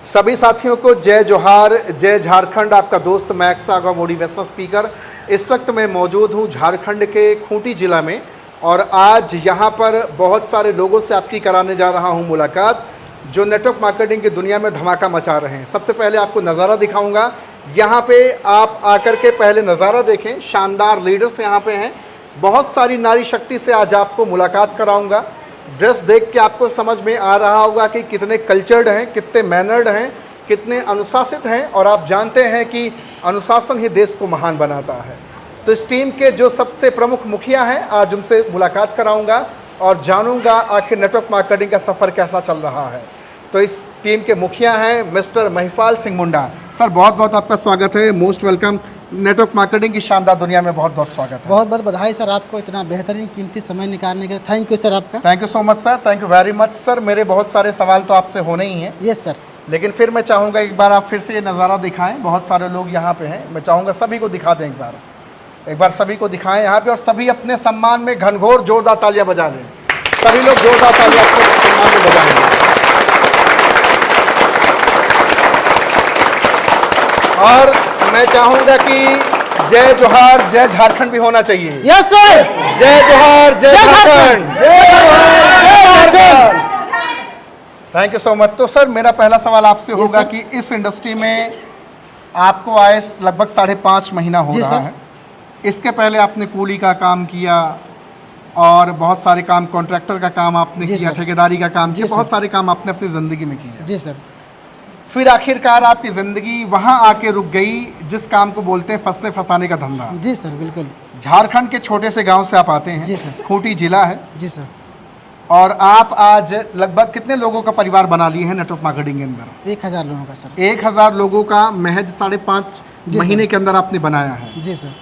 सभी साथियों को जय जोहार, जय झारखंड। आपका दोस्त मैक्स आगा मोटिवेशनल स्पीकर। इस वक्त मैं मौजूद हूं झारखंड के खूंटी जिला में और आज यहां पर बहुत सारे लोगों से आपकी कराने जा रहा हूं मुलाकात, जो नेटवर्क मार्केटिंग की दुनिया में धमाका मचा रहे हैं। सबसे पहले आपको नज़ारा दिखाऊंगा। यहां पे आप आकर के पहले नज़ारा देखें। शानदार लीडर्स यहां पे हैं। बहुत सारी नारी शक्ति से आज आपको मुलाकात कराऊंगा। ड्रेस देख के आपको समझ में आ रहा होगा कि कितने कल्चर्ड हैं, कितने मैनर्ड हैं, कितने अनुशासित हैं। और आप जानते हैं कि अनुशासन ही देश को महान बनाता है। तो इस टीम के जो सबसे प्रमुख मुखिया हैं, आज उनसे मुलाकात कराऊंगा और जानूंगा आखिर नेटवर्क मार्केटिंग का सफ़र कैसा चल रहा है। तो इस टीम के मुखिया हैं मिस्टर महिपाल सिंह मुंडा। सर बहुत बहुत आपका स्वागत है, मोस्ट वेलकम। नेटवर्क मार्केटिंग की शानदार दुनिया में बहुत बहुत स्वागत है। बहुत बहुत बधाई सर आपको इतना बेहतरीन कीमती समय निकालने के लिए। थैंक यू सर आपका। Thank you so much sir, thank you very much sir. मेरे बहुत सारे सवाल तो आपसे होने ही हैं। Yes sir. लेकिन फिर मैं चाहूँगा एक बार आप फिर से ये नज़ारा दिखाएं। बहुत सारे लोग यहाँ पे हैं, मैं चाहूँगा सभी को दिखा दें एक बार सभी को दिखाएं यहाँ पे, और सभी अपने सम्मान में घनघोर जोरदार तालियां बजा लें। सभी लोग जोरदार तालियां अपने सम्मान में बजाएंगे। और मैं चाहूँगा कि जय जोहार, जय झारखंड भी होना चाहिए। Yes sir. जय जोहार, जय झारखंड, जय जोहार, जय Jharkhand. Thank you so much. तो सर मेरा पहला सवाल आपसे होगा कि इस इंडस्ट्री में आपको आए लगभग 5.5 महीना हो रहा है। इसके पहले आपने कूली का काम किया और बहुत सारे काम, कॉन्ट्रैक्टर का काम आपने किया, ठेकेदारी का काम किया, बहुत सारे काम आपने अपनी ज़िंदगी में किया। जी सर। फिर आखिरकार आपकी ज़िंदगी वहाँ आके रुक गई जिस काम को बोलते हैं फंसने फंसाने का धंधा। जी सर बिल्कुल। झारखंड के छोटे से गांव से आप आते हैं। जी सर। खूंटी जिला है। जी सर। और आप आज लगभग कितने लोगों का परिवार बना लिए हैं नेटवर्क मार्केटिंग के अंदर? 1000 लोगों का सर। 1000 लोगों का महज 5.5 महीने के अंदर आपने बनाया है। जी सर।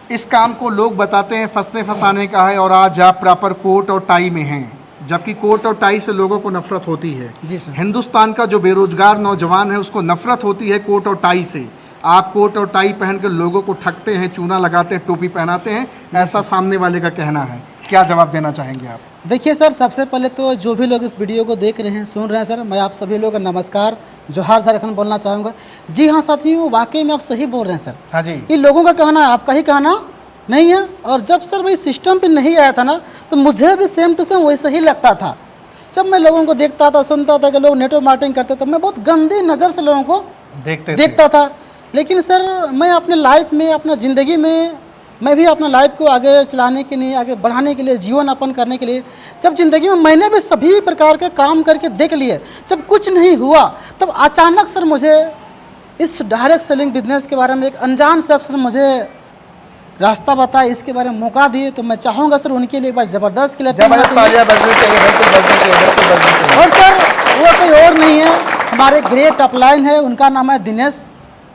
इस काम को लोग बताते हैं फंसने फंसाने का है, और आज आप प्रॉपर कोट और टाई में हैं, जबकि कोट और टाई से लोगों को नफरत होती है। जी सर। हिंदुस्तान का जो बेरोजगार नौजवान है उसको नफरत होती है कोट और टाई से। आप कोट और टाई पहनकर लोगों को ठगते हैं, चूना लगाते हैं, टोपी पहनाते हैं, ऐसा सामने वाले का कहना है। क्या जवाब देना चाहेंगे आप? देखिए सर, सबसे पहले तो जो भी लोग इस वीडियो को देख रहे हैं, सुन रहे हैं सर, मैं आप सभी लोगों का नमस्कार, जोहार झारखंड बोलना चाहूँगा। जी हाँ साथियों, वाकई में आप सही बोल रहे हैं सर। हाँ जी। ये लोगों का कहना है, आपका ही कहना नहीं है। और जब सर भाई सिस्टम पे नहीं आया था ना, तो मुझे भी सेम टू सेम वैसे ही लगता था। जब मैं लोगों को देखता था, सुनता था कि लोग नेटवर्क मार्केटिंग करते, तो मैं बहुत गंदी नज़र से लोगों को देखता था। लेकिन सर मैं अपने लाइफ में, अपना ज़िंदगी में, मैं भी अपना लाइफ को आगे चलाने के लिए, आगे बढ़ाने के लिए, जीवन यापन करने के लिए, जब ज़िंदगी में मैंने भी सभी प्रकार के काम करके देख लिए, जब कुछ नहीं हुआ, तब अचानक सर मुझे इस डायरेक्ट सेलिंग बिजनेस के बारे में एक अनजान शख्स ने मुझे रास्ता बताया, इसके बारे में मौका दिए। तो मैं चाहूँगा सर उनके लिए एक बार ज़बरदस्त के लिए। और सर वो कोई और नहीं है, हमारे ग्रेट अपलाइन है, उनका नाम है दिनेश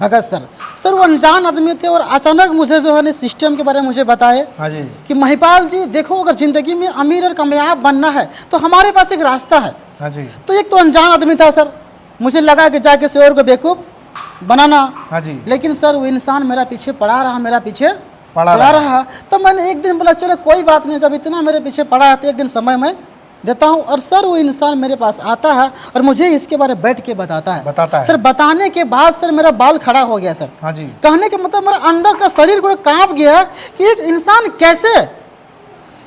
भगत सर। सर वो अनजान आदमी थे और अचानक मुझे जो है सिस्टम के बारे में मुझे बताए। हाँ जी। कि महिपाल जी देखो, अगर ज़िंदगी में अमीर और कामयाब बनना है तो हमारे पास एक रास्ता है। हाँ जी। तो एक तो अनजान आदमी था सर, मुझे लगा कि जाके शेर को बेवकूफ़ बनाना। हाँ जी। लेकिन सर वो इंसान मेरा पीछे पड़ा रहा, मेरा पीछे पड़ा रहा। तो मैंने एक दिन बोला चलो कोई बात नहीं, जब इतना मेरे पीछे पड़ा है तो एक दिन समय मैं देता हूँ। और सर वो इंसान मेरे पास आता है और मुझे इसके बारे में बैठ के बताता है। सर बताने के बाद सर मेरा बाल खड़ा हो गया सर। हाँ जी। कहने के मतलब मेरा अंदर का शरीर को कांप गया कि एक इंसान कैसे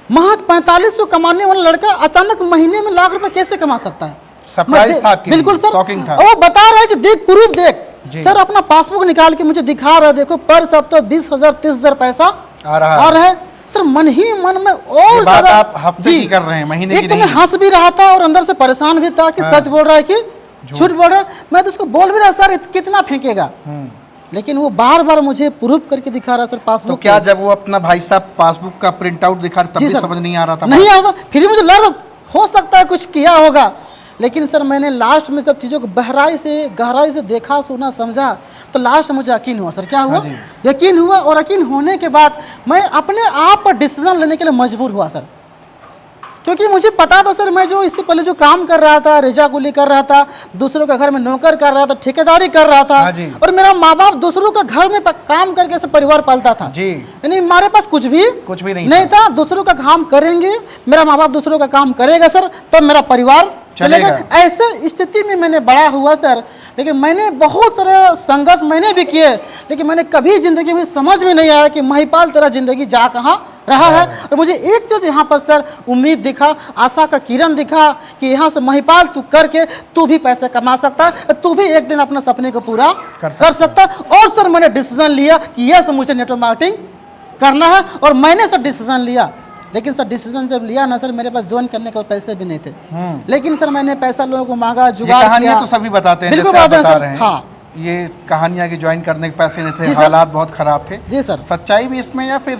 महज 4500 कमाने वाला लड़का अचानक महीने में लाख रुपए कैसे कमा सकता है। सरप्राइज था आपके लिए। बिल्कुल सर, शॉकिंग था। वो बता रहा है कि देख प्रूफ देख। सर अपना पासबुक निकाल के मुझे दिखा रहा है, देखो पर सप्ताह 20,000 30,000 पैसा आ रहा है। सर मन ही मन में और ज्यादा आप हफ्ते की कर रहे हैं, महीने की नहीं। मैं हंस भी रहा था और अंदर से परेशान भी था कि सच बोल रहा है कि झूठ बोल रहा है। मैं तो उसको बोल भी रहा सर कितना फेंकेगा, लेकिन वो बार बार मुझे प्रूफ करके दिखा रहा सर पासबुक। तो क्या जब वो अपना भाई साहब पासबुक का प्रिंट आउट दिखा तब भी समझ नहीं आ रहा था? नहीं आएगा, फिर मुझे लग हो सकता है कुछ किया होगा। लेकिन सर मैंने लास्ट में सब चीज़ों को गहराई से देखा, सुना, समझा, तो लास्ट मुझे यकीन हुआ। सर क्या हुआ? यकीन हुआ। और यकीन होने के बाद मैं अपने आप पर डिसीजन लेने के लिए मजबूर हुआ सर, क्योंकि मुझे पता था सर मैं जो इससे पहले जो काम कर रहा था, रेजाकुली कर रहा था, दूसरों के घर में नौकर कर रहा था, ठेकेदारी कर रहा था, और मेरा माँ बाप दूसरों का घर में काम करके से परिवार पालता था। यानी हमारे पास कुछ भी नहीं था। दूसरों का काम करेंगे, मेरा माँ बाप दूसरों का काम करेगा सर, तब मेरा परिवार चलेगा। ऐसे स्थिति में मैंने बड़ा हुआ सर, लेकिन मैंने बहुत सारे संघर्ष मैंने भी किए, लेकिन मैंने कभी ज़िंदगी में समझ में नहीं आया कि महिपाल तेरा ज़िंदगी जा कहाँ रहा है। और मुझे एक चीज़ यहाँ पर सर उम्मीद दिखा, आशा का किरण दिखा कि यहाँ से महिपाल तू करके तू भी पैसे कमा सकता है, तू भी एक दिन अपने सपने को पूरा कर सकता। और सर मैंने डिसीजन लिया कि यस मुझे नेटवर्क मार्केटिंग करना है, और मैंने सर डिसीजन लिया। लेकिन सर डिसीजन जब लिया ना सर, मेरे पास ज्वाइन करने के पैसे भी नहीं थे, लेकिन सर मैंने पैसा लोगों को मांगा, जुगाड़ किया। कहानियां तो सभी बताते हैं, बिल्कुल जैसे आप बताते बता हैं रहे हैं। हाँ, ये कहानियां कि ज्वाइन करने के पैसे नहीं थे, जी सर। हालात बहुत खराब थे। जी सर। सच्चाई भी इसमें या फिर?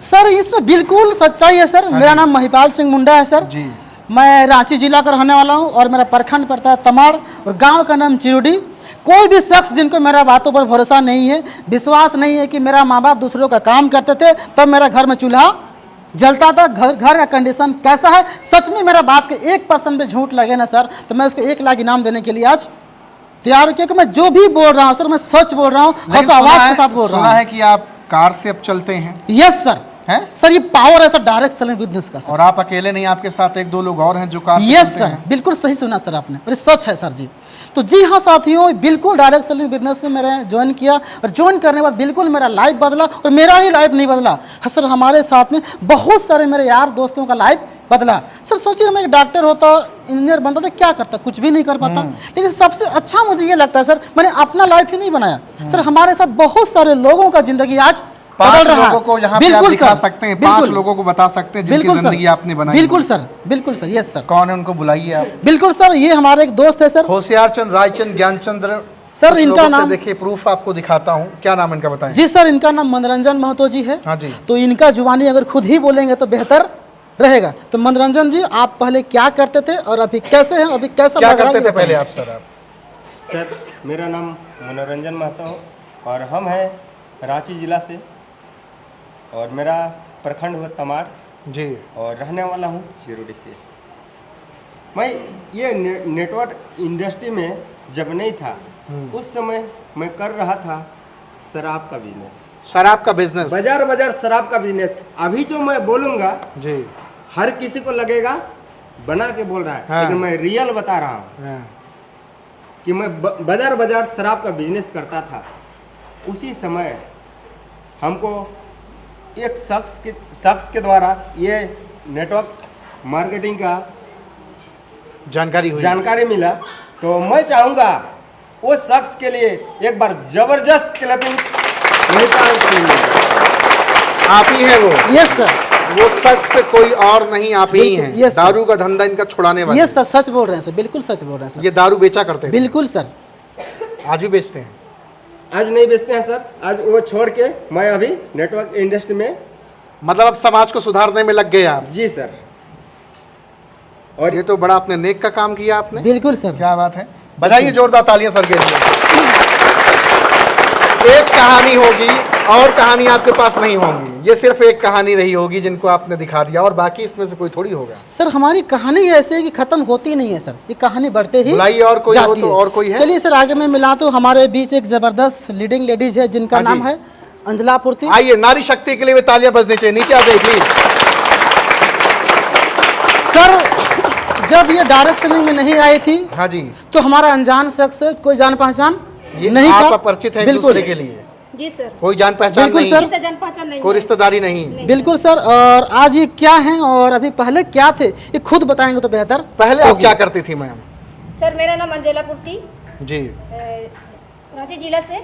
सर इसमें बिल्कुल सच्चाई है सर। मेरा नाम महिपाल सिंह मुंडा है सर जी। मैं रांची जिला का रहने वाला हूँ, और मेरा प्रखंड पड़ता है तमाड़, और गांव का नाम चिरुडी। कोई भी शख्स जिनको मेरा बातों पर भरोसा नहीं है, विश्वास नहीं है कि मेरा माँ बाप दूसरों का काम करते थे तब मेरा घर में चूल्हा जलता था, घर का कंडीशन कैसा है, सच में मेरा बात के 1% भी झूठ लगे ना सर, तो मैं उसको 1 लाख इनाम देने के लिए आज तैयार हूँ। क्योंकि मैं जो भी बोल रहा हूँ सर, मैं सच बोल रहा हूँ, हंस आवाज के साथ बोल रहा हूँ। सुना है कि आप कार से अब चलते हैं? Yes sir. हैं? सर ये पावर है सर डायरेक्ट सेलिंग बिजनेस का सर। और आप अकेले नहीं, आपके साथ 1-2 लोग और हैं जो कार से यस चलते सर, हैं? बिल्कुल सही सुना सर आपने, और ये सच है सर जी। तो जी हाँ साथियों, बिल्कुल डायरेक्ट सेलिंग बिजनेस में मैंने ज्वाइन किया, और ज्वाइन करने के बाद बिल्कुल मेरा लाइफ बदला, और मेरा ही लाइफ नहीं बदला सर, हमारे साथ में बहुत सारे मेरे यार दोस्तों का लाइफ बदला। सर सोचिए मैं एक डॉक्टर होता, इंजीनियर बनता तो क्या करता, कुछ भी नहीं कर पाता। लेकिन सबसे अच्छा मुझे ये लगता है सर, मैंने अपना लाइफ ही नहीं बनाया सर, हमारे साथ बहुत सारे लोगों का जिंदगी आज 5 लोगों को यहाँ पे आप दिखा सकते हैं, 5 लोगों को बता सकते हैं जिनकी जिंदगी आपने बनाई। बिल्कुल सर, बिल्कुल सर, यस सर। कौन है उनको बुलाइए आप। बिल्कुल सर, ये हमारे एक दोस्त है सर, होशियार चंद, रायचंद, ज्ञानचंद्र सर। इनका नाम देखिए, प्रूफ आपको दिखाता हूँ, क्या नाम इनका बताएं? जी सर, इनका नाम मनोरंजन महतो जी है। हाँ जी। तो इनका जुबानी अगर खुद ही बोलेंगे तो बेहतर रहेगा। तो मनोरंजन जी, आप पहले क्या करते थे और अभी कैसे हैं, अभी कैसा क्या लग रहा है करते ये थे पहले बताइए। आप सर? आप सर मेरा नाम मनोरंजन महतो है, और हम हैं रांची ज़िला से, और मेरा प्रखंड हुआ तमाड़ जी, और रहने वाला हूँ चिरुडी से। मैं ये नेटवर्क इंडस्ट्री में जब नहीं था, उस समय मैं कर रहा था शराब का बिजनेस। शराब का बिजनेस? बाजार शराब का बिजनेस। अभी जो मैं बोलूँगा जी, हर किसी को लगेगा बना के बोल रहा है, हाँ। लेकिन मैं रियल बता रहा हूँ हाँ। कि मैं बाजार शराब का बिजनेस करता था। उसी समय हमको एक शख्स के द्वारा ये नेटवर्क मार्केटिंग का जानकारी मिला। तो मैं चाहूँगा वो शख्स के लिए एक बार जबरदस्त क्लैपिंग। आप ही है वो? Yes sir. वो शख्स कोई और नहीं, आप ही बिल्कुल, हैं। Yes sir. दारू का धंधा इनका छुड़ाने वाले। यस सर, सच बोल रहे हैं सर, बिल्कुल सच बोल रहे हैं सर। ये दारू बेचा करते थे? बिल्कुल सर। आज भी बेचते हैं? आज नहीं बेचते हैं सर, आज वो छोड़ के मैं अभी नेटवर्क इंडस्ट्री में। मतलब अब समाज को सुधारने में लग गए आप? जी सर। और ये तो बड़ा आपने नेक का काम किया आपने। बिल्कुल सर। क्या बात है, बधाइए जोरदार तालियां सर के लिए। एक कहानी होगी और कहानी आपके पास नहीं होंगी, ये सिर्फ एक कहानी रही होगी जिनको आपने दिखा दिया, और बाकी इसमें से कोई थोड़ी होगा। सर हमारी कहानी ऐसे है कि खत्म होती नहीं है सर, ये कहानी बढ़ते ही बुलाइए और कोई हो जाती तो। है। और कोई है? चलिए सर आगे मैं मिला तो हमारे बीच एक जबरदस्त लीडिंग लेडीज है जिनका हाँ जी। नाम है अंजला पूर्ति। आइए, नारी शक्ति के लिए भी तालियां बजनी चाहिए। नीचे आ जाइए प्लीज। सर जब ये डायरेक्ट सेलिंग में नहीं आई थी, हाँ जी, तो हमारा अनजान शख्स है, कोई जान पहचान ये नहीं आप था। अपरिचित हैं एक बिल्कुल। दूसरे के लिए? जी सर। कोई जान पहचान बिल्कुल नहीं? सर। जिससे जान पहचान नहीं कोई है। रिश्तेदारी नहीं? बिल्कुल सर। और आज ये क्या हैं और अभी पहले क्या थे, ये खुद बताएंगे तो बेहतर। पहले आप क्या करती थी मैम? सर मेरा नाम अंजला पूर्ति, जी, रांची जिला से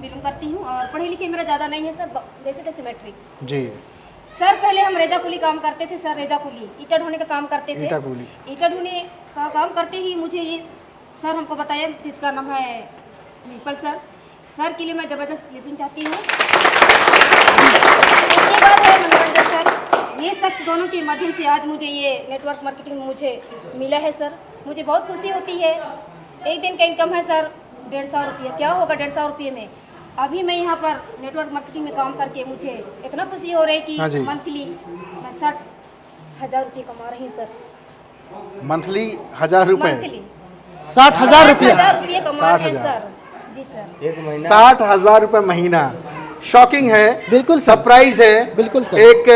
बिलोंग करती हूँ, और पढ़ी लिखी मेरा ज़्यादा नहीं है सर, जैसे तैसे मैट्रिक। जी। सर पहले हम रेजा कुली काम करते थे सर, रेजा कुली ईटा ढोने का काम करते थे। ईटा कुली। ईटा ढोने का काम करते ही मुझे ये सर हमको बताया, जिसका नाम है विपल सर। सर के लिए मैं ज़बरदस्त क्लिपिंग चाहती हूँ। उसके बाद है मनोरंजन सर। ये शख्स दोनों के माध्यम से आज मुझे ये नेटवर्क मार्केटिंग मुझे मिला है सर, मुझे बहुत खुशी होती है। एक दिन का इनकम है सर 150 रुपये, क्या होगा 150 रुपये में। अभी मैं यहाँ पर नेटवर्क मार्केटिंग में काम करके मुझे इतना खुशी हो रही है हाँ कि जी। मंथली मैं 60,000 रुपये कमा रही हूँ सर। मंथली 1000 रुपए? मंथली 60,000 रुपया। 60,000 रुपये कमा रहे हैं 60,000। सर। जी सर। एक महीना 60,000 रुपए महीना। शॉकिंग है, बिल्कुल सर। सरप्राइज है। बिल्कुल सर। एक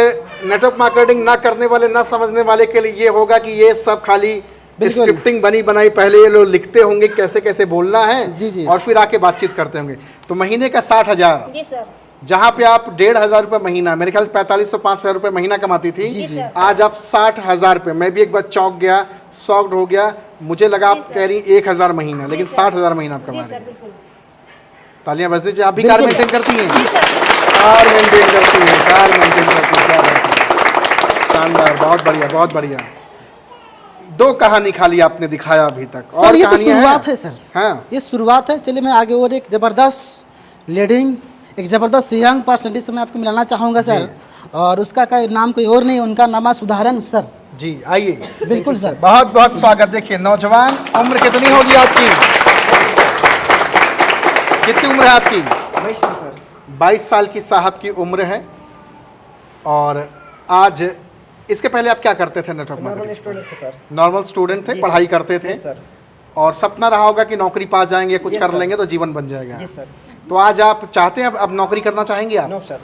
नेटवर्क मार्केटिंग ना करने वाले, ना समझने वाले के लिए ये होगा कि ये सब खाली बिल्कुल। स्क्रिप्टिंग बनी बनाई पहले ये लोग लिखते होंगे कैसे कैसे बोलना है जी, जी। और फिर आके बातचीत करते होंगे। तो महीने का 60,000, जी सर। जहाँ पे आप 1,500 रुपये महीना, मेरे ख्याल 4500 5,000 रुपये महीना कमाती थी, जी, जी। आज आप 60,000 रुपये। मैं भी एक बार चौंक गया, शॉक्ड हो गया, मुझे लगा आप कह रही 1,000 महीना, लेकिन 60,000 महीना आप जी कमा सर रही हैं। बिल्कुल। तालियां बज दीजिए। आप भी कार बिल्कुल। मेंटेन करती हैं? जी सर। कार मेंटेन करती हैं, कार मेंटेन करती हैं, क्या बात है। शानदार, बहुत बढ़िया, बहुत बढ़िया। 2 कहानी खाली आपने दिखाया अभी तक, सर ये तो कहानियां हैं? शुरुआत है सर, हाँ, ये शुरुआत है। चलिए मैं आगे और एक ज़बरदस्त लीडिंग, एक ज़बरदस्त यंग पर्सनैलिटी से मैं आपको मिलाना चाहूँगा सर। और उसका का नाम कोई और नहीं, उनका नाम है सुधारन सर। जी आइए। बिल्कुल सर। बहुत बहुत स्वागत। देखिए नौजवान, उम्र कितनी होगी आपकी? कितनी उम्र है आपकी? 22 सर। 22 साल की साहब की उम्र है। और आज इसके पहले आप क्या करते थे नेटवर्क नॉर्मल मार्केटिंग? स्टूडेंट थे सर। नॉर्मल स्टूडेंट थे, जी पढ़ाई सर। करते थे जी सर। और सपना रहा होगा कि नौकरी पा जाएंगे, कुछ Yes, कर sir. लेंगे तो जीवन बन जाएगा। जी सर। तो आज आप चाहते हैं अब नौकरी करना चाहेंगे आप? No sir.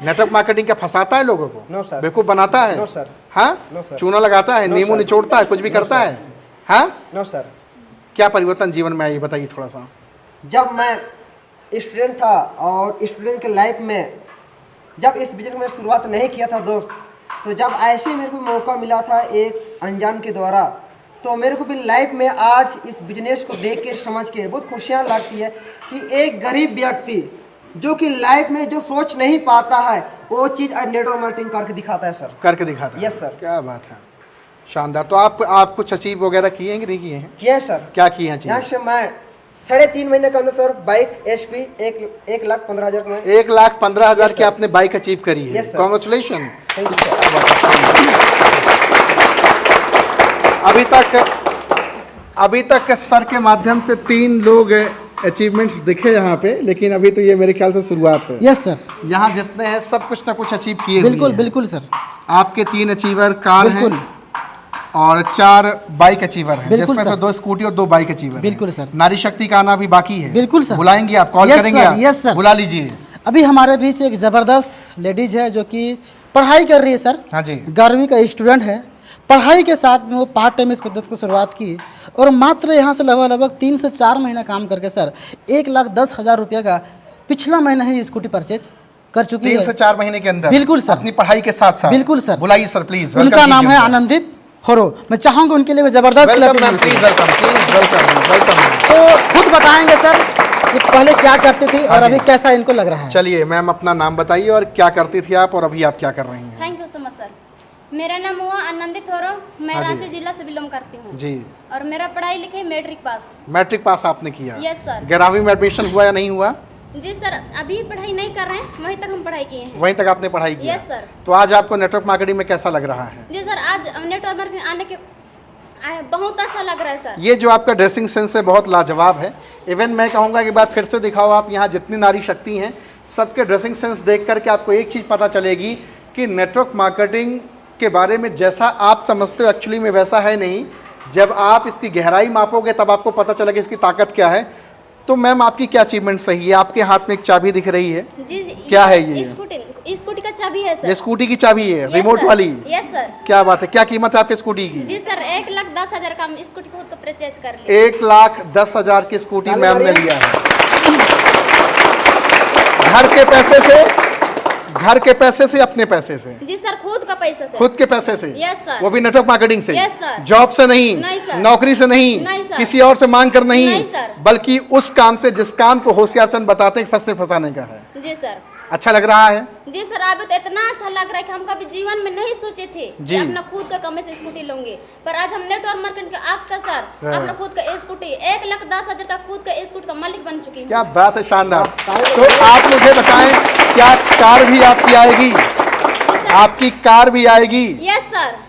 नेटवर्क मार्केटिंग क्या फंसाता है लोगों को? No, sir. बेवकूफ बनाता है? No, sir. हाँ? No, sir. चूना लगाता है, No, नींबू sir. निचोड़ता है, कुछ भी No, करता sir. है? हाँ? No sir. क्या परिवर्तन जीवन में आई बताइए थोड़ा सा। जब मैं स्टूडेंट था और स्टूडेंट के लाइफ में जब इस बिजनेस में शुरुआत नहीं किया था दोस्त, तो जब ऐसे मेरे को मौका मिला था एक अनजान के द्वारा, तो मेरे को भी लाइफ में आज इस बिजनेस को देख के समझ के बहुत खुशियाँ लगती है कि एक गरीब व्यक्ति जो कि लाइफ में जो सोच नहीं पाता है वो चीज़ आज नेटवर्क मार्केटिंग करके दिखाता है सर। करके दिखाता है। Yes, sir. क्या बात है, शानदार। तो आप कुछ अचीव वगैरह किए हैं कि नहीं किए हैं? किया है सर। क्या किए हैं यहाँ चीज? से मैं 3.5 महीने के अंदर सर बाइक HP 1,15,000 में। 1,15,000 Yes, की sir. आपने बाइक अचीव करी है। Yes, sir. Congratulation. Thank you sir. अभी तक सर के माध्यम से 3 लोग अचीवमेंट्स दिखे यहाँ पे, लेकिन अभी तो ये मेरे ख्याल से शुरुआत है। Yes sir. यहाँ जितने हैं सब कुछ ना कुछ अचीव किए हुए बिल्कुल हैं। बिल्कुल सर। आपके 3 अचीवर कार हैं बिल्कुल। और 4 बाइक अचीवर हैं, बिल्कुल जिसमें से सर। 2 स्कूटी और 2 बाइक अचीवर हैं। बिल्कुल सर। नारी शक्ति का आना भी बाकी है। बिल्कुल सर। बुलाएंगे आप, कॉल Yes, करेंगे sir. आप? Yes, sir. बुला लीजिए। अभी हमारे बीच एक ज़बरदस्त लेडीज है जो कि पढ़ाई कर रही है सर। हाँ जी। 11वीं का स्टूडेंट है। पढ़ाई के साथ में वो पार्ट टाइम इस बिजनेस को शुरुआत की और मात्र यहाँ से लगभग 3 से 4 महीना काम करके सर 1,10,000 रुपये का पिछला महीना ही स्कूटी परचेज कर चुकी 3 है। से 4 महीने के अंदर? बिल्कुल सर। अपनी पढ़ाई के साथ साथ? बिल्कुल सर। बुलाइए सर प्लीज। उनका नाम है आनंदित होरो। मैं चाहूँगा उनके लिए ज़बरदस्त वेलकम clapping मैम, कीजिए। Please welcome, please welcome, welcome. तो खुद बताएंगे सर कि पहले क्या करती थी हाँ और जी। अभी कैसा इनको लग रहा है। चलिए मैम, अपना नाम बताइए और क्या करती थी आप और अभी आप क्या कर रही हैं? Thank you so much sir. मेरा नाम हुआ आनंदित होरो, मैं हाँ जी। रांची जिला से बिलोंग करती हूँ जी। और मेरा पढ़ाई लिखाई मैट्रिक पास। मैट्रिक पास आपने किया? Yes sir. 11वीं में एडमिशन हुआ या नहीं हुआ? जी सर, अभी पढ़ाई नहीं कर रहे हैं, वहीं तक हम पढ़ाई किए हैं। वहीं तक आपने पढ़ाई की? Yes sir. तो आज आपको नेटवर्क मार्केटिंग में कैसा लग रहा है? जी सर, आज नेटवर्क मार्केटिंग आने के बहुत अच्छा लग रहा है सर। ये जो आपका ड्रेसिंग सेंस है बहुत लाजवाब है। इवन मैं कहूँगा कि एक बार फिर से दिखाओ आप, यहाँ जितनी नारी शक्ति हैं सबके ड्रेसिंग सेंस देख करके आपको एक चीज़ पता चलेगी कि नेटवर्क मार्केटिंग के बारे में जैसा आप समझते हो एक्चुअली में वैसा है नहीं। जब आप इसकी गहराई मापोगे तब आपको पता चलेगा इसकी ताकत क्या है। तो मैम आपकी क्या अचीवमेंट सही है? आपके हाथ में एक चाबी दिख रही है, जी जी। क्या है ये? स्कूटी का चाबी है सर। ये स्कूटी की चाबी है? Yes, remote sir. वाली? Yes sir. क्या बात है, क्या कीमत है आपकी स्कूटी की? जी सर, 1,10,000 का हम स्कूटी खुद को परचेज कर लिए। 1,10,000 की स्कूटी मैम ने लिया है घर के पैसे से, घर के पैसे से, अपने पैसे से? जी सर, खुद का पैसा से। खुद के पैसे से? Yes, sir. वो भी नेटवर्क मार्केटिंग से? Yes, sir. जॉब से नहीं, नहीं, sir. नौकरी से नहीं, नहीं, sir. किसी और से मांग कर नहीं, नहीं, sir. बल्कि उस काम से जिस काम को होशियार चंद बताते हैं फंसने फंसाने का है। जी सर। अच्छा लग रहा है? जी सर, अभी तो इतना अच्छा लग रहा है कि हम कभी जीवन में नहीं सोचे थे जी। कि अपना खुद का कमाई से स्कूटी लूंगे, पर आज हम नेटवर्क मार्केटिंग के आपका सर हाँ। अपना खुद का स्कूटी 1,10,000 का खुद का स्कूटी का मालिक बन चुकी हूँ। क्या बात है, शानदार। तो आप मुझे बताएं, क्या कार भी आपकी आएगी? आपकी कार भी आएगी? Yes sir.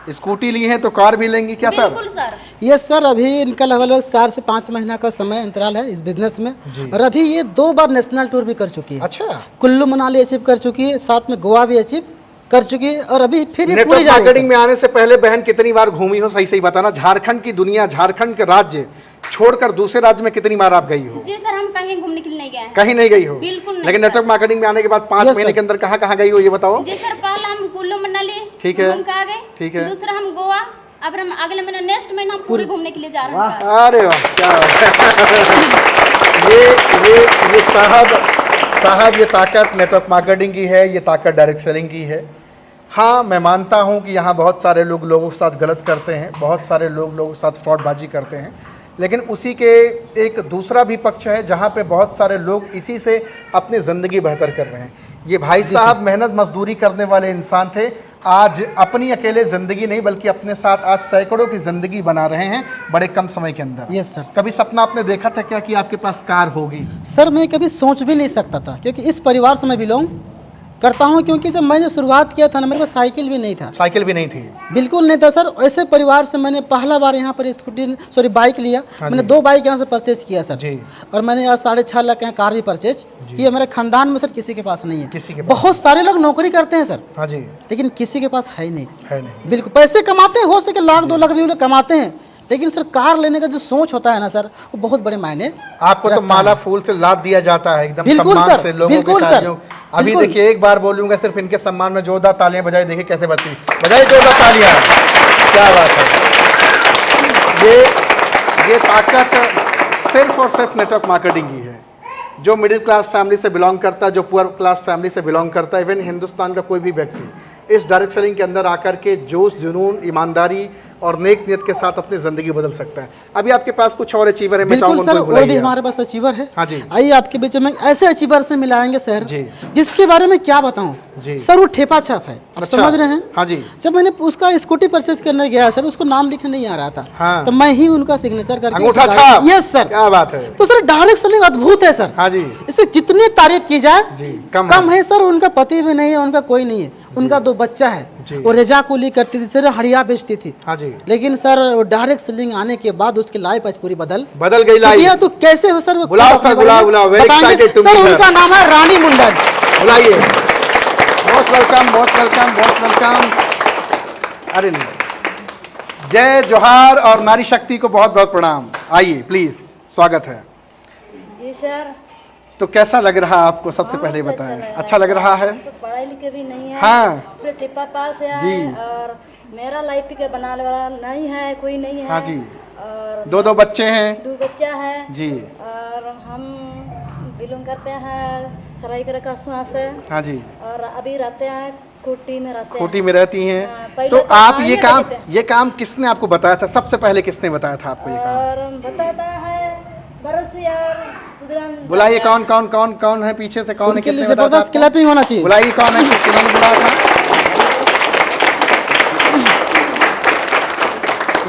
स्कूटी ली है तो कार भी लेंगी क्या सर? बिल्कुल सर। ये सर अभी इनका लगभग 4 से 5 महीना का समय अंतराल है इस बिजनेस में और अभी ये 2 बार नेशनल टूर भी कर चुकी है। अच्छा। कुल्लू मनाली अचीव कर चुकी है, साथ में गोवा भी अचीव कर चुकी है और अभी फिर ये पूरी नेटवर्क जा रही है मार्केटिंग में आने से पहले बहन कितनी बार घूमी हो? सही सही बताना। झारखंड की दुनिया, झारखंड के राज्य छोड़कर दूसरे राज्य में कितनी बार आप गई हो? जी सर, हम कहीं घूमने के लिए नहीं गए हैं। कहीं नहीं गई हो? बिल्कुल नहीं लेकिन सर। नेटवर्क मार्केटिंग में आने के बाद 5 Yes, महीने sir. के अंदर कहाँ कहाँ गई हो ये बताओ? जी सर, पहला हम कुल्लू मनाली ठीक है। घूम के आ गए। ठीक है। दूसरा हम गोवा अब हम अगले महीने नेक्स्ट महीने हम पूरी घूमने के लिए जा रहे हैं सर। अरे वाह, क्या बात है। ये साहब ये ताकत नेटवर्क मार्केटिंग की है, ये ताकत डायरेक्ट सेलिंग की है। हाँ, मैं मानता हूँ कि यहाँ बहुत सारे लोगों के साथ गलत करते हैं, बहुत सारे लोगों के साथ फ्रॉडबाजी करते हैं, लेकिन उसी के एक दूसरा भी पक्ष है जहाँ पे बहुत सारे लोग इसी से अपनी ज़िंदगी बेहतर कर रहे हैं। ये भाई साहब मेहनत मजदूरी करने वाले इंसान थे, आज अपनी अकेले ज़िंदगी नहीं बल्कि अपने साथ आज सैकड़ों की ज़िंदगी बना रहे हैं बड़े कम समय के अंदर। Yes sir. कभी सपना आपने देखा था क्या कि आपके पास कार होगी? सर मैं कभी सोच भी नहीं सकता था, क्योंकि इस परिवार से मैं बिलोंग करता हूँ। क्योंकि जब मैंने शुरुआत किया था ना, मेरे पास साइकिल भी नहीं था, साइकिल भी नहीं थी? बिल्कुल नहीं था सर। ऐसे परिवार से मैंने पहला बार यहाँ पर बाइक लिया। मैंने 2 बाइक यहाँ से परचेज किया सर जी। और मैंने आज 6.5 लाख का कार भी परचेज किया। मेरे खानदान में सर किसी के पास नहीं है। किसी के पास? बहुत सारे लोग नौकरी करते हैं सर, हाँ जी, लेकिन किसी के पास है नहीं। है नहीं। बिल्कुल पैसे कमाते हैं, हो सके 1-2 लाख भी वो लोग कमाते हैं, लेकिन सर कार लेने का जो सोच होता है ना सर, वो बहुत बड़े मायने आपको तो रखता माला है। फूल से लाद दिया जाता है एकदम बिल्कुल सम्मान सर, से लोगों बिल्कुल के सर, तालियों। अभी बिल्कुल। देखिए एक बार बोलूंगा सिर्फ इनके सम्मान में जोरदार तालियां बजाई, देखिए कैसे बजती, बजाई जोरदार तालियां। क्या बात है। ये ताकत सिर्फ और सिर्फ नेटवर्क मार्केटिंग की है। जो मिडिल क्लास फैमिली से बिलोंग करता है, जो पुअर क्लास फैमिली से बिलोंग करता है, इवन हिंदुस्तान का कोई भी व्यक्ति इस डायरेक्ट सेलिंग के अंदर आकर के जोश, जुनून, ईमानदारी और नेक नियत के साथ अपनी ज़िंदगी बदल सकता है। अभी आपके पास कुछ और अचीवर है, मैं बिल्कुल चाहूँगा सर, उनको और भी बुलाइए। हमारे पास अचीवर है। हाँ जी। आइए आपके बीच में ऐसे अचीवर से मिलाएंगे सर जी। जिसके बारे में क्या बताऊं जी। सर। वो ठेपा छाप है, आप अच्छा। समझ रहे हैं? हाँ जी। जब मैंने उसका स्कूटी परचेज करने गया सर, उसको नाम लिखने नहीं आ रहा था। हाँ। तो मैं ही उनका सिग्नेचर करके अंगूठा उसका- छाप? Yes sir. क्या बात है। तो सर डायरेक्ट सेलिंग अद्भुत है सर। हाँ जी। इसे जितनी तारीफ की जाए जी, कम कम है सर। उनका पति भी नहीं है, उनका कोई नहीं है, उनका 2 बच्चा है। जी। वो रेजा कुली करती थी सर, हड़िया बेचती थी। हाँ जी। लेकिन सर वो डायरेक्ट सेलिंग आने के बाद उसकी लाइफ आज पूरी बदल गई लाइफ। शुक्रिया। तो कैसे हो सर? वो बुलाओ खुद अपने सर, बारे में बुलाओ, very बताएंगे। excited to sir meet her. उनका नाम है रानी मुंडन। बुलाइए। Most welcome, most welcome, most welcome. अरे नहीं, जय जोहार और नारी शक्ति को बहुत बहुत प्रणाम। आइए प्लीज, स्वागत है। जी सर। तो कैसा लग रहा आपको, सबसे पहले बताएं। अच्छा लग रहा है? तो पढ़ाई लिखे भी नहीं है। हाँ। फिर टिप्पा पास है जी। और मेरा लाइफ के बनाने वाला नहीं है, कोई नहीं है। हाँ जी। और 2 बच्चे हैं? 2 बच्चा है जी। और हम बिलोंग करते हैं सरायकेला कस्बा से। हाँ जी। और अभी रहते हैं खूंटी में रहते खूंटी हैं। में रहती हैं। हाँ, पहले तो तो आप हाँ, ये काम किसने आपको बताया था? सबसे पहले किसने बताया था आपको ये काम? और बताता है बरसी और सुधराम। बुलाइए, कौन है पीछे से, कौन है, उनके लिए किसने बताया था जबरदस्त आपको? क्लैपिंग होना चाहिए। बुलाइए, कौन है, किन्होंने बुलाया था?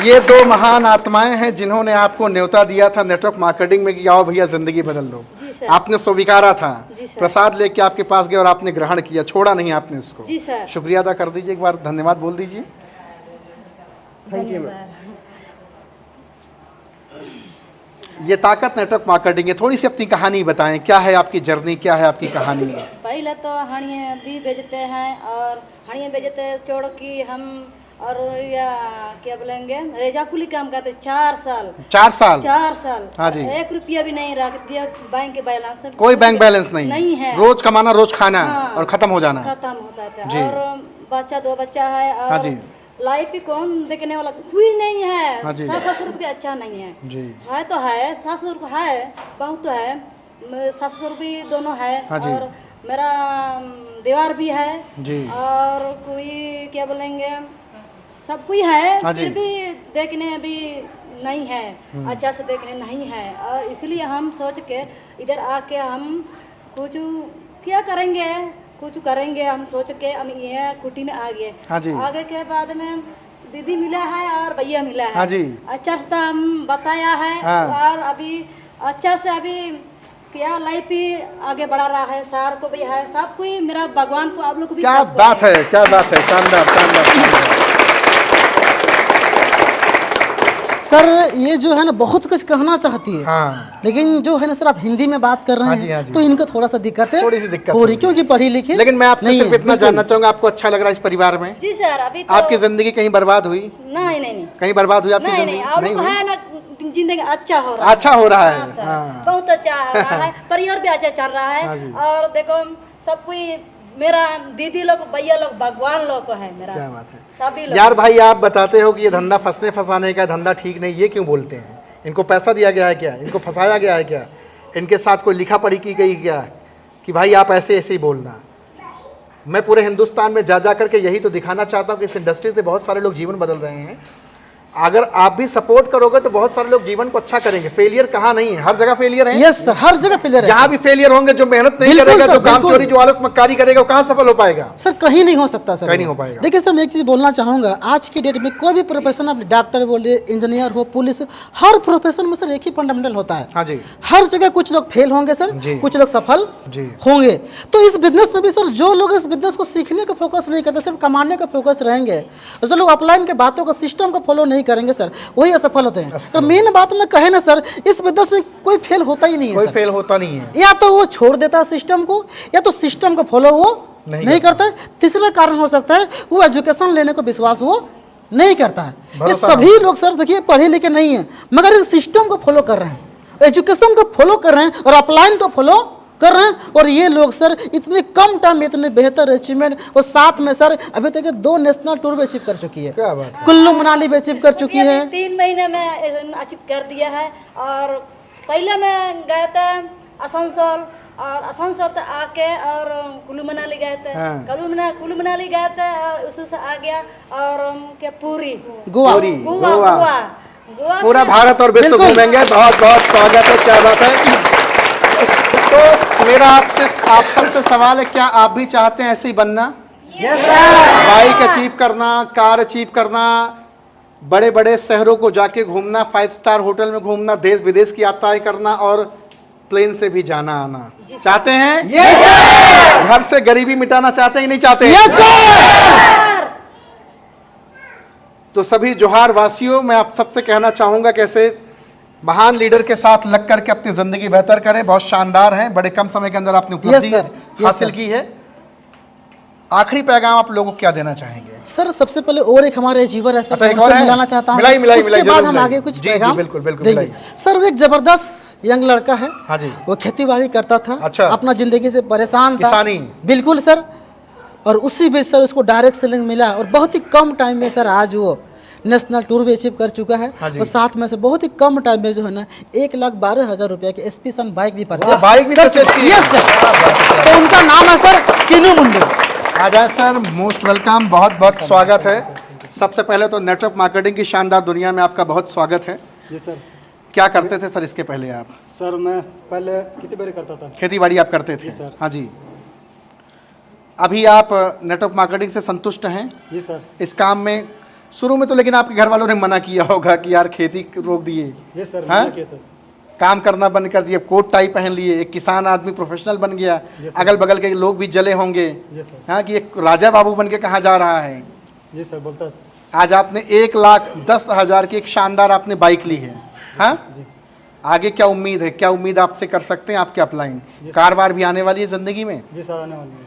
ये 2 महान आत्माएं हैं जिन्होंने आपको न्योता दिया था नेटवर्क मार्केटिंग में कि आओ भैया जिंदगी बदल लो। जी सर। आपने स्वीकारा था, जी सर। प्रसाद लेके आपके पास गए और आपने ग्रहण किया, छोड़ा नहीं आपने इसको। जी सर। शुक्रिया अदा कर दीजिए, एक बार धन्यवाद बोल दीजिए। Thank you. ये ताकत नेटवर्क मार्केटिंग है। थोड़ी सी अपनी कहानी बताएं, क्या है आपकी जर्नी, क्या है आपकी कहानी? पहले तो हणियाँ भी बेचते हैं और हणियाँ बेचते हैं छोड़ की हम, और या क्या बोलेंगे, रेजा कुली काम करते 4 साल। 4 साल? 4 साल। हाँ जी। 1 रुपया भी नहीं रख दिया बैंक के बैलेंस। कोई बैंक बैलेंस नहीं? नहीं है। रोज कमाना, रोज खाना हाँ। और खत्म हो जाना। खत्म होता था। जी। और बच्चा 2 बच्चा है और हाँ जी। लाइफ भी कौन देखने वाला कोई नहीं है। हाँ जी। सास ससुर भी अच्छा नहीं है। जी। है तो है, सास ससुर को है, बहुत तो है, सास ससुर भी दोनों है। हाँ जी। और मेरा दीवार भी है। जी। और कोई क्या बोलेंगे, सब कोई है। हाँ जी। फिर भी देखने भी नहीं है, अच्छा से देखने नहीं है। और इसलिए हम सोच के इधर आके हम कुछ क्या करेंगे, कुछ करेंगे हम सोच के हम ये कुटी में आ गए। हाँ जी। आगे के बाद में दीदी मिला है और भैया मिला है। हाँ जी। अच्छा से हम बताया है। हाँ। और अभी अच्छा से अभी क्या लाइफ भी आगे बढ़ा रहा है। सार को भी है, सब कोई मेरा भगवान को, आप लोग को भी। क्या सबको बात है, क्या बात है, शानदार शानदार शानदार। सर ये जो है ना बहुत कुछ कहना चाहती है। हाँ। लेकिन जो है ना सर आप हिंदी में बात कर रहे हाँ जी, हाँ हैं जी। तो इनको थोड़ा सा दिक्कत है, थोड़ी सी दिक्कत हो रही, होगी। क्योंकि पढ़ी लिखी लेकिन मैं आपसे नहीं सिर्फ है, इतना बिल्कुल। जानना चाहूंगा, आपको अच्छा लग रहा है इस परिवार में? जी सर। अभी तो आपकी जिंदगी कहीं बर्बाद हुई? नहीं नहीं नहीं कहीं बर्बाद हुई आपकी नहीं जिंदगी? नहीं, आप लोग हुई? है ना, जिंदगी अच्छा हो रहा है। अच्छा हो रहा है। हाँ सर, हाँ। बहुत अच्छा हो रहा है, परिवार भी अच्छा चल रहा हाँ जी। है। और देखो सब कोई मेरा दीदी लोग भैया लोग भगवान लोग है मेरा। क्या बात है सभी लोग। यार भाई, आप बताते हो कि ये धंधा फंसने फंसाने का धंधा ठीक नहीं, ये क्यों बोलते हैं? इनको पैसा दिया गया है क्या? इनको फंसाया गया है क्या? इनके साथ कोई लिखा पढ़ी की गई क्या कि भाई आप ऐसे ऐसे ही बोलना? मैं पूरे हिंदुस्तान में जा करके यही तो दिखाना चाहता हूँ कि इस इंडस्ट्री से बहुत सारे लोग जीवन बदल रहे हैं। अगर आप भी सपोर्ट करोगे तो बहुत सारे लोग जीवन को अच्छा करेंगे। फेलियर कहाँ नहीं है, हर जगह फेलियर है। यस सर, हर जगह फेलियर है। यहाँ भी फेलियर होंगे। जो मेहनत नहीं बिल्कुल करेगा, सर, जो काम बिल्कुल। चोरी, जो आलस मक्कारी करेगा, वो कहाँ सफल हो पाएगा? सर कहीं नहीं हो सकता सर, कहीं नहीं हो पाएगा। देखिए सर, मैं एक चीज़ बोलना चाहूँगा, आज की डेट में कोई भी प्रोफेशन, आप डॉक्टर बोलिए, इंजीनियर हो, पुलिस, हर प्रोफेशन में सर एक ही फंडामेंटल होता है। हाँ जी, हर जगह कुछ लोग फेल होंगे सर, जी। कुछ लोग सफल जी। होंगे। तो इस बिजनेस में भी सर जो लोग इस बिजनेस को सीखने का फोकस नहीं करते, सिर्फ कमाने का फोकस रहेंगे, और जो लोग अपलाइन के बातों का, सिस्टम को फॉलो नहीं करेंगे सर, वही असफल होते हैं। तो मेन बात में कहे ना सर, इस बिजनेस में कोई फेल होता ही नहीं है कोई सर। फेल होता नहीं है। या तो वो छोड़ देता है सिस्टम को, या तो सिस्टम को फॉलो वो नहीं करता है। तीसरा कारण हो सकता है वो एजुकेशन लेने को विश्वास वो नहीं करता है। ये भरोसा सभी लोग सर देखिए पढ़े लिखे नहीं है, मगर इस सिस्टम को फॉलो कर रहे हैं, एजुकेशन को फॉलो कर रहे हैं और अपलाइन को फॉलो कर रहे हैं। और ये लोग सर इतने कम टाइम में इतने बेहतर अचीवमेंट, और साथ में सर अभी तक 2 नेशनल टूर भी अचीव कर चुकी है। क्या बात है। कुल्लू मनाली भी अचीव कर चुकी है। 3 महीने में अचीव कर दिया है। और पहले मैं गए थे आसनसोल, और आसनसोल से आके और कुल्लू मनाली गए थे। हाँ। कुल्लू मनाली गए थे और उसी से आ गया और क्या पूरी गोवा। पूरी, गोवा गोवा। गोवा गोवा पूरा से- भारत और विश्व बिल्कुल। घूमेंगे। बहुत बहुत स्वागत है। क्या बात है। तो मेरा आप सबसे सवाल है, क्या आप भी चाहते हैं ऐसे ही बनना? बाइक अचीव करना, कार अचीव करना, बड़े बड़े शहरों को जाके घूमना, 5 स्टार होटल में घूमना, देश विदेश की यात्राएं करना और प्लेन से भी जाना आना चाहते हैं? घर से गरीबी मिटाना चाहते हैं कि नहीं चाहते? तो सभी जोहार वासियों, मैं आप सबसे कहना चाहूंगा कैसे महान लीडर के साथ लग करके अपनी जिंदगी बेहतर करें। बहुत शानदार है, बड़े कम समय के अंदर आपने उपलब्धि Yes, sir. Yes, हासिल sir. की है। आखिरी पैगाम आप लोगों को क्या देना चाहेंगे? सर सबसे पहले और एक हमारे अचीवर है सर, अच्छा, एक उनसे और है? मिलाना चाहता हूँ। मिलाई, उसके जरूर बाद हम मिलाई। आगे कुछ जी, जी, पैगाम बिल्कुल, बिल्कुल, देंगे। मिलाई। सर वो एक जबरदस्त यंग लड़का है। हाँ जी। वो खेती बाड़ी करता था। अच्छा। अपना जिंदगी से परेशान था। किसानी। बिल्कुल सर। और उसी बीच सर उसको डायरेक्ट सेलिंग मिला, और बहुत ही कम टाइम में सर आज वो नेशनल टूर भी अचीव कर चुका है। हाँ जी। और साथ में से बहुत ही कम टाइम में जो है ना 1,12,000 रुपया की SP सन बाइक भी परचेज बाइक भी परचेज की है। Yes sir. तो उनका नाम है सर किनू मुंडू। आ जाए सर, मोस्ट वेलकम, बहुत बहुत स्वागत है। सबसे पहले तो नेटवर्क मार्केटिंग की शानदार दुनिया में आपका बहुत स्वागत है। जी सर। क्या करते थे सर इसके पहले आप? सर मैं पहले खेती बाड़ी करता था। खेती बाड़ी आप करते थे? जी सर। हाँ जी। अभी आप नेटवर्क मार्केटिंग से संतुष्ट हैं जी सर। इस काम में? शुरू में तो लेकिन आपके घर वालों ने मना किया होगा कि यार खेती रोक दिए, जी सर, हाँ? मैंने किया था। काम करना बंद कर दिया, कोट टाई पहन लिए, एक किसान आदमी प्रोफेशनल बन गया, अगल बगल के लोग भी जले होंगे, जी सर। हाँ, कि एक राजा बाबू बन के कहाँ जा रहा है। जी सर, बोलता था। आज आपने 1,10,000 की एक शानदार आपने बाइक ली है, हाँ? जी। आगे क्या उम्मीद है? क्या उम्मीद आपसे कर सकते हैं आपके अपलाइन? कार वार भी आने वाली है जिंदगी में? जी सर, आने वाली है।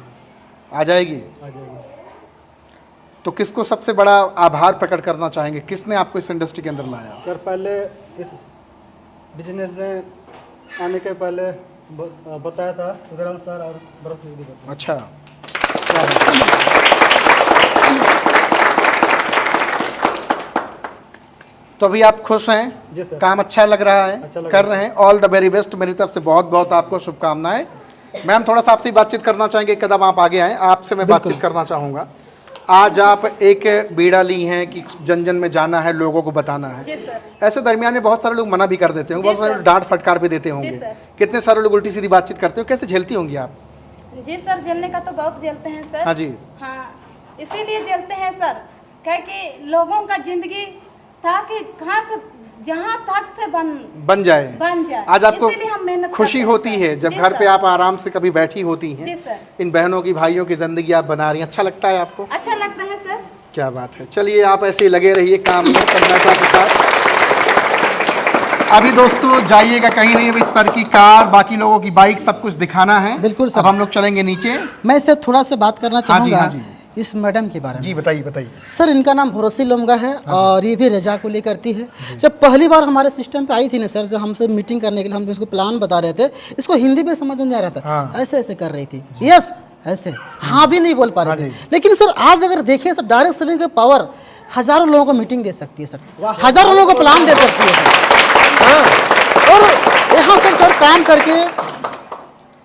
आ जाएगी। आ जाएगी। तो किसको सबसे बड़ा आभार प्रकट करना चाहेंगे? किसने आपको इस इंडस्ट्री के अंदर लाया? सर पहले इस बिजनेस में आने के पहले बताया था सुधराल सर और बरस दीदी बताया। अच्छा, तो अभी आप खुश हैं? जी सर। काम अच्छा लग रहा है? अच्छा लग कर रहा रहे हैं। ऑल द वेरी बेस्ट, मेरी तरफ से बहुत बहुत आपको शुभकामनाएं। मैम थोड़ा सा आपसे ही बातचीत करना चाहेंगे, एक कदम आप आगे आए, आपसे मैं बातचीत करना चाहूँगा। आज आप एक बीड़ा ली हैं कि जन जन में जाना है, लोगों को बताना है। जी सर। ऐसे दरमियान में बहुत सारे लोग मना भी कर देते होंगे, जी बहुत सारे सर। लोग डांट फटकार भी देते होंगे, सर। कितने सारे लोग उल्टी सीधी बातचीत करते हो, कैसे झेलती होंगी आप? जी सर, जलने का तो बहुत जलते हैं सर। हाँ जी। हाँ, इसीलिए जलते हैं सर, क्या कि लोगों का जिंदगी था कि कहाँ से जहाँ तक से बन जाए। आज आपको इसीलिए हम मेहनत खुशी करते हैं होती सर। है जब जी घर पे सर। आप आराम से कभी बैठी होती हैं, जी सर। इन बहनों की भाइयों की जिंदगी आप बना रही हैं, अच्छा लगता है आपको? अच्छा लगता है सर। क्या बात है। चलिए आप ऐसे ही लगे रहिए काम में तन्मयता के साथ। अभी दोस्तों जाइएगा कहीं नहीं, अभी सर की कार, बाकी लोगों की बाइक, सब कुछ दिखाना है। बिल्कुल सर। अब हम लोग चलेंगे नीचे। मैं इससे थोड़ा सा बात करना हाँ जी, चाहूँगा हाँ जी। इस मैडम के बारे में। जी बताइए बताइए। सर इनका नाम भरोसी लोमगा है और ये भी रजाकुली करती है। जब पहली बार हमारे सिस्टम पे आई थी ना सर, जब हमसे मीटिंग करने के लिए हम इसको प्लान बता रहे थे, इसको हिंदी में समझ में नहीं आ रहा था, हाँ। ऐसे ऐसे कर रही थी। यस ऐसे हाँ भी नहीं बोल पा हाँ रहे थे। जी। लेकिन सर आज अगर देखिए सर, डायरेक्ट सेलिंग की पावर हज़ारों लोगों को मीटिंग दे सकती है सर, हज़ारों लोगों को प्लान दे सकती है सर। हाँ, और यहाँ सर काम करके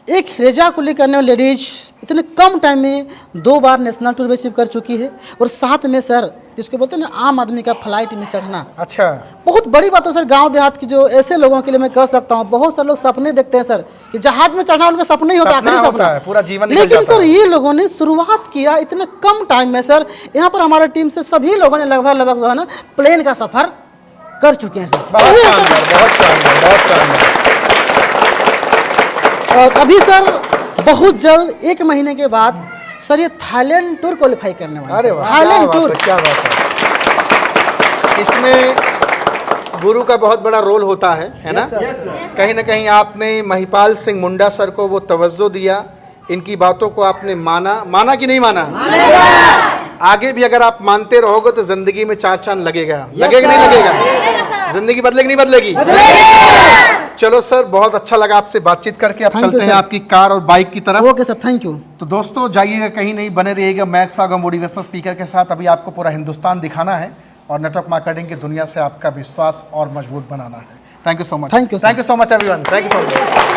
एक रेजा कुली करने वाली लेडीज इतने कम टाइम में 2 बार नेशनल टूर अचीव कर चुकी है, और साथ में सर जिसको बोलते हैं ना आम आदमी का फ्लाइट में चढ़ना, अच्छा, बहुत बड़ी बात है सर। गांव देहात की जो ऐसे लोगों के लिए मैं कह सकता हूँ, बहुत सारे लोग सपने देखते हैं सर कि जहाज में चढ़ना उनका सपना ही होता है, सपना आखिरी होता सपना है, पूरा जीवन निकल लेकिन जाता सर है। ये लोगों ने शुरुआत किया इतने कम टाइम में सर। यहाँ पर हमारे टीम से सभी लोगों ने लगभग जो है ना प्लेन का सफर कर चुके हैं सर। बहुत शानदार, बहुत शानदार, बहुत शानदार। और अभी सर बहुत जल्द 1 महीने के बाद सर ये थाईलैंड टूर क्वालिफाई करने वाले हैं अरे सर। वाह, थाईलैंड क्या बात टूर। है, क्या बात है। इसमें गुरु का बहुत बड़ा रोल होता है ना? Yes sir. कहीं ना कहीं आपने महिपाल सिंह मुंडा सर को वो तवज्जो दिया, इनकी बातों को आपने माना कि नहीं माना? आगे भी अगर आप मानते रहोगे तो जिंदगी में 4 चांद लगेगा, लगेगा नहीं लगेगा? जिंदगी बदलेगी नहीं बदलेगी? चलो सर, बहुत अच्छा लगा आपसे बातचीत करके। अब Thank you, चलते हैं sir. आपकी कार और बाइक की तरफ। Okay sir, thank you. तो दोस्तों जाइएगा कहीं नहीं, बने रहिएगा मैक्स आगा मोटिवेशनल स्पीकर के साथ। अभी आपको पूरा हिंदुस्तान दिखाना है और नेटवर्क मार्केटिंग की दुनिया से आपका विश्वास और मजबूत बनाना है। Thank you so much. Thank you, sir. Thank you so much everyone. Thank you so much.